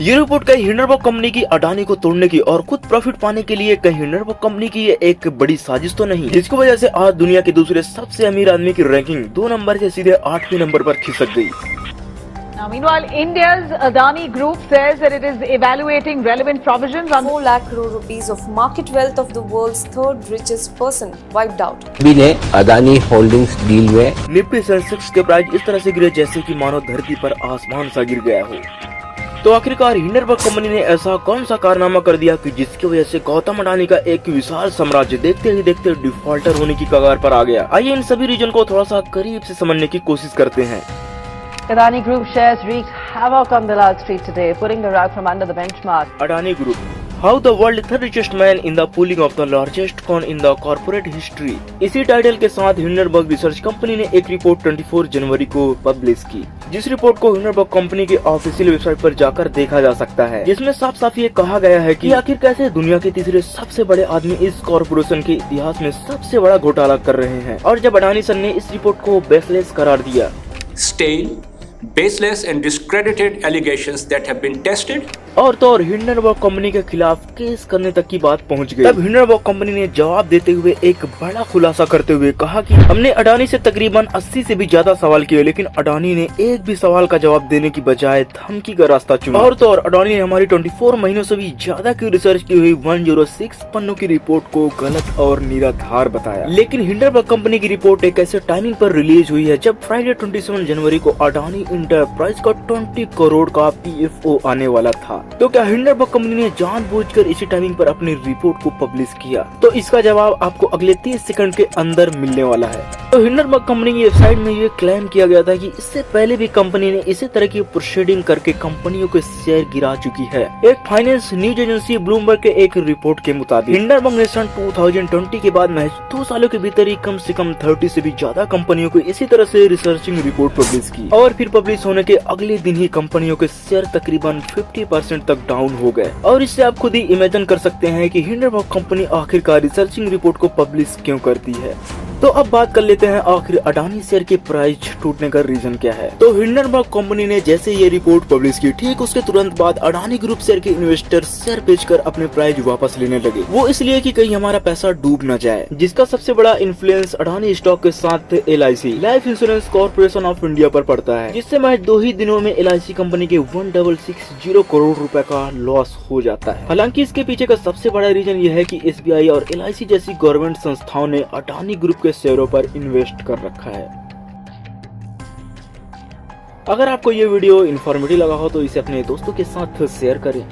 ये रिपोर्ट कहीं Hindenburg company की अडानी को तोड़ने की और खुद प्रॉफिट पाने के लिए कहीं हिंडनबर्ग कंपनी की ये एक बड़ी साजिश तो नहीं, जिसकी वजह से आज दुनिया के दूसरे सबसे अमीर आदमी की रैंकिंग 2 नंबर से सीधे 8वें नंबर पर खिसक गई। Now, meanwhile, India's Adani Group says that it is evaluating relevant provisions on 4 lakh crore rupees of market wealth of the world's third richest person wiped out. भी ने अदानी होल्डिंग्स डील में Nifty Sensex के price इस तरह से गिरे जैसे कि मानो धरती पर आसमान सा गिर गया हो। तो आखिरकार हिंडनबर्ग कंपनी ने ऐसा कौन सा कारनामा कर दिया कि जिसकी वजह से गौतम अडानी का एक विशाल साम्राज्य देखते ही देखते डिफॉल्टर होने की कगार पर आ गया। आइए इन सभी रीजन को थोड़ा सा करीब से समझने की कोशिश करते हैं। Adani Group shares wreaked havoc on Dalal Street today, putting the rug from under the benchmark. Adani Group, how the world third richest man in the pooling of the largest con in the corporate history। इसी title के साथ Hindenburg research company ने एक report 24 जनवरी को publish की, जिस report को Hindenburg company की ऑफिशियल वेबसाइट पर जाकर देखा जा सकता है, जिसमें साफ साफ ये कहा गया है कि आखिर कैसे दुनिया के तीसरे सबसे बड़े आदमी इस कॉर्पोरेशन के इतिहास में सबसे बड़ा घोटाला कर रहे हैं। और जब अडानी सर ने इस रिपोर्ट को बेसलेस करार दिया, stale, baseless and discredited allegations that have been tested, और तो और हिंडनबर्ग कंपनी के खिलाफ केस करने तक की बात पहुंच गई। तब हिंडनबर्ग कंपनी ने जवाब देते हुए एक बड़ा खुलासा करते हुए कहा कि हमने अडानी से तकरीबन 80 से भी ज्यादा सवाल किए, लेकिन अडानी ने एक भी सवाल का जवाब देने की बजाय धमकी का रास्ता चुना। और तो और अडानी ने हमारी 24 महीनों से भी ज्यादा की रिसर्च की हुई 106 पन्नों की रिपोर्ट को गलत और निराधार बताया। लेकिन हिंडनबर्ग कंपनी की रिपोर्ट एक ऐसे टाइमिंग पर रिलीज हुई है जब फ्राइडे 27 जनवरी को अडानी इंटरप्राइज का 20 करोड़ का PFO आने वाला था। तो क्या हिंडनबर्ग कंपनी ने जानबूझकर इसी टाइमिंग पर अपनी रिपोर्ट को पब्लिश किया? तो इसका जवाब आपको अगले 30 सेकंड के अंदर मिलने वाला है। तो हिंडनबर्ग कंपनी की वेबसाइट में ये क्लेम किया गया था कि इससे पहले भी कंपनी ने इसी तरह की प्रोसीडिंग करके कंपनियों के शेयर गिरा चुकी है। एक फाइनेंस न्यूज एजेंसी ब्लूमबर्ग के एक रिपोर्ट के मुताबिक हिंडनबर्ग ने सन 2020 के बाद महज 2 सालों के भीतर ही कम से कम 30 से भी ज्यादा कंपनियों को इसी तरह से रिसर्चिंग रिपोर्ट पब्लिश की, और फिर पब्लिश होने के अगले दिन ही कंपनियों के शेयर तकरीबन 50% तक डाउन हो गए। और इससे आप खुद ही इमेजिन कर सकते हैं कि हिंडनबर्ग कंपनी आखिरकार रिसर्चिंग रिपोर्ट को पब्लिश क्यों करती है। तो अब बात कर लेते हैं आखिर अडानी शेयर के प्राइस टूटने का रीजन क्या है। तो हिंडनबर्ग कंपनी ने जैसे ये रिपोर्ट पब्लिश की, ठीक उसके तुरंत बाद अडानी ग्रुप शेयर के इन्वेस्टर शेयर बेचकर अपने प्राइस वापस लेने लगे। वो इसलिए कि कहीं हमारा पैसा डूब न जाए, जिसका सबसे बड़ा इन्फ्लुएंस अडानी स्टॉक के साथ LIC life insurance corporation of India पर पड़ता है, जिससे महज 2 ही दिनों में LIC कंपनी के 1660 करोड़ रुपए का लॉस हो जाता है। हालांकि इसके पीछे का सबसे बड़ा रीजन यह है कि SBI और LIC जैसी गवर्नमेंट संस्थाओं ने अडानी ग्रुप के शेयरों पर इन्वेस्ट कर रखा है। अगर आपको ये वीडियो इन्फॉर्मेटिव लगा हो तो इसे अपने दोस्तों के साथ शेयर करें।